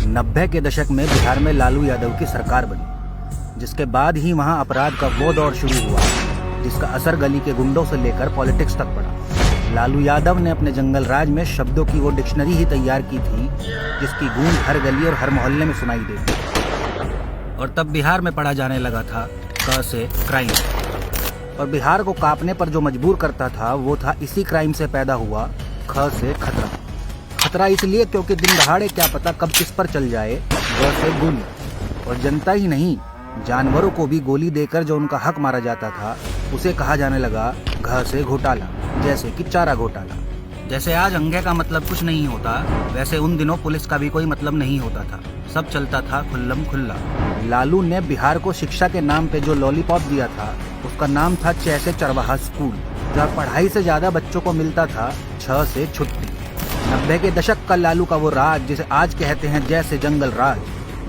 90 के दशक में बिहार में लालू यादव की सरकार बनी, जिसके बाद ही वहां अपराध का वो दौर शुरू हुआ जिसका असर गली के गुंडों से लेकर पॉलिटिक्स तक पड़ा। लालू यादव ने अपने जंगल राज में शब्दों की वो डिक्शनरी ही तैयार की थी जिसकी गूंज हर गली और हर मोहल्ले में सुनाई देती। और तब बिहार में पढ़ा जाने लगा था क से क्राइम, और बिहार को कांपने पर जो मजबूर करता था वो था इसी क्राइम से पैदा हुआ ख से खतरा। खतरा इसलिए क्योंकि दिन दहाड़े क्या पता कब किस पर चल जाए, ग से गोली। और जनता ही नहीं, जानवरों को भी गोली देकर जो उनका हक मारा जाता था उसे कहा जाने लगा घ से घोटाला, जैसे कि चारा घोटाला। जैसे आज अंगे का मतलब कुछ नहीं होता, वैसे उन दिनों पुलिस का भी कोई मतलब नहीं होता था, सब चलता था खुल्लम खुल्ला। लालू ने बिहार को शिक्षा के नाम पे जो लॉलीपॉप दिया था उसका नाम था 6 से चरवाहा स्कूल, जहाँ पढ़ाई से ज्यादा बच्चों को मिलता था 6 से छुट्टी। 90 के दशक का लालू का वो राज जिसे आज कहते हैं जैसे जंगल राज।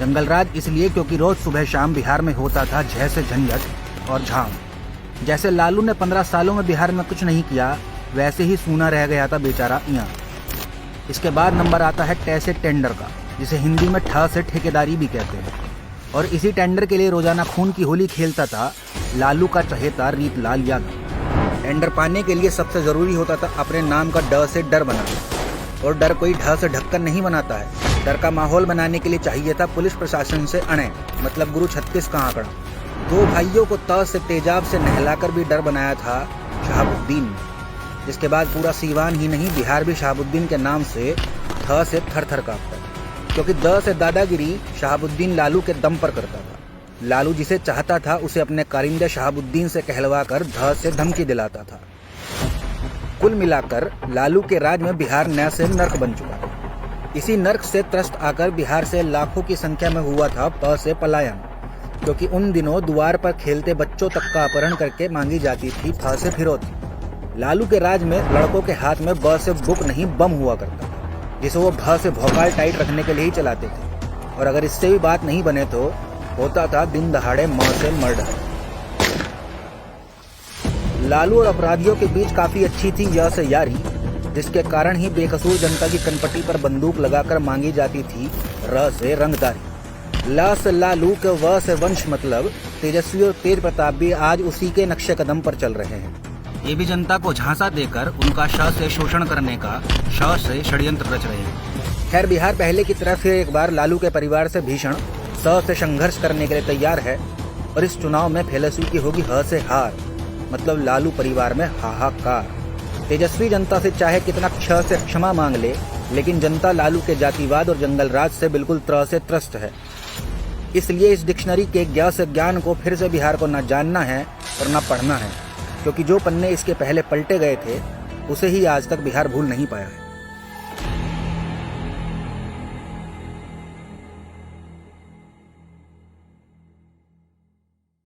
जंगल राज इसलिए क्योंकि रोज सुबह शाम बिहार में होता था झ से झंझट और झाम। जैसे लालू ने 15 सालों में बिहार में कुछ नहीं किया, वैसे ही सूना रह गया था बेचारा यहाँ। इसके बाद नंबर आता है ट से टेंडर का, जिसे हिंदी में ठ से ठेकेदारी भी कहते हैं। और इसी टेंडर के लिए रोजाना खून की होली खेलता था लालू का चहेता रीतलाल यादव। टेंडर पाने के लिए सबसे जरूरी होता था अपने नाम का ड से डर बनाना, और डर कोई ढ से ढक्कन नहीं बनाता है। डर का माहौल बनाने के लिए चाहिए था पुलिस प्रशासन से अणे, मतलब गुरु 36 का आंकड़ा। 2 भाइयों को त से तेजाब से नहलाकर भी डर बनाया था शहाबुद्दीन ने, जिसके बाद पूरा सीवान ही नहीं बिहार भी शहाबुद्दीन के नाम से थ से थर थर कांपता, क्योंकि द से दादागिरी शहाबुद्दीन लालू के दम पर करता था। लालू जिसे चाहता था उसे अपने कारिंदे शहाबुद्दीन से कहलवाकर ध से धमकी दिलाता था। कुल मिलाकर लालू के राज में बिहार नया से नर्क बन चुका था। इसी नर्क से त्रस्त आकर बिहार से लाखों की संख्या में हुआ था प से पलायन, क्योंकि उन दिनों द्वार पर खेलते बच्चों तक का अपहरण करके मांगी जाती थी फ से फिरौती। लालू के राज में लड़कों के हाथ में ब से बुक नहीं बम हुआ करता था, जिसे वो भ से भौकाल टाइट रखने के लिए ही चलाते थे। और अगर इससे भी बात नहीं बने तो होता था दिन दहाड़े म से मर्डर। लालू और अपराधियों के बीच काफी अच्छी थी य से यारी, जिसके कारण ही बेकसूर जनता की कनपटी पर बंदूक लगाकर मांगी जाती थी र से रंगदारी। ल से लालू के व से वंश मतलब तेजस्वी और तेज प्रताप भी आज उसी के नक्शे कदम पर चल रहे हैं। ये भी जनता को झांसा देकर उनका श से शोषण करने का श से षड्यंत्र रच रहे हैं। खैर, बिहार पहले की तरह फिर एक बार लालू के परिवार से भीषण स से संघर्ष करने के लिए तैयार है, और इस चुनाव में फैलसू की होगी ह से हार, मतलब लालू परिवार में हाहाकार। तेजस्वी जनता से चाहे कितना क्ष से क्षमा मांग ले, लेकिन जनता लालू के जातिवाद और जंगल राज से बिल्कुल त्र से त्रस्त है। इसलिए इस डिक्शनरी के ज्ञ से ज्ञान को फिर से बिहार को न जानना है और न पढ़ना है, क्योंकि जो पन्ने इसके पहले पलटे गए थे उसे ही आज तक बिहार भूल नहीं पाया है।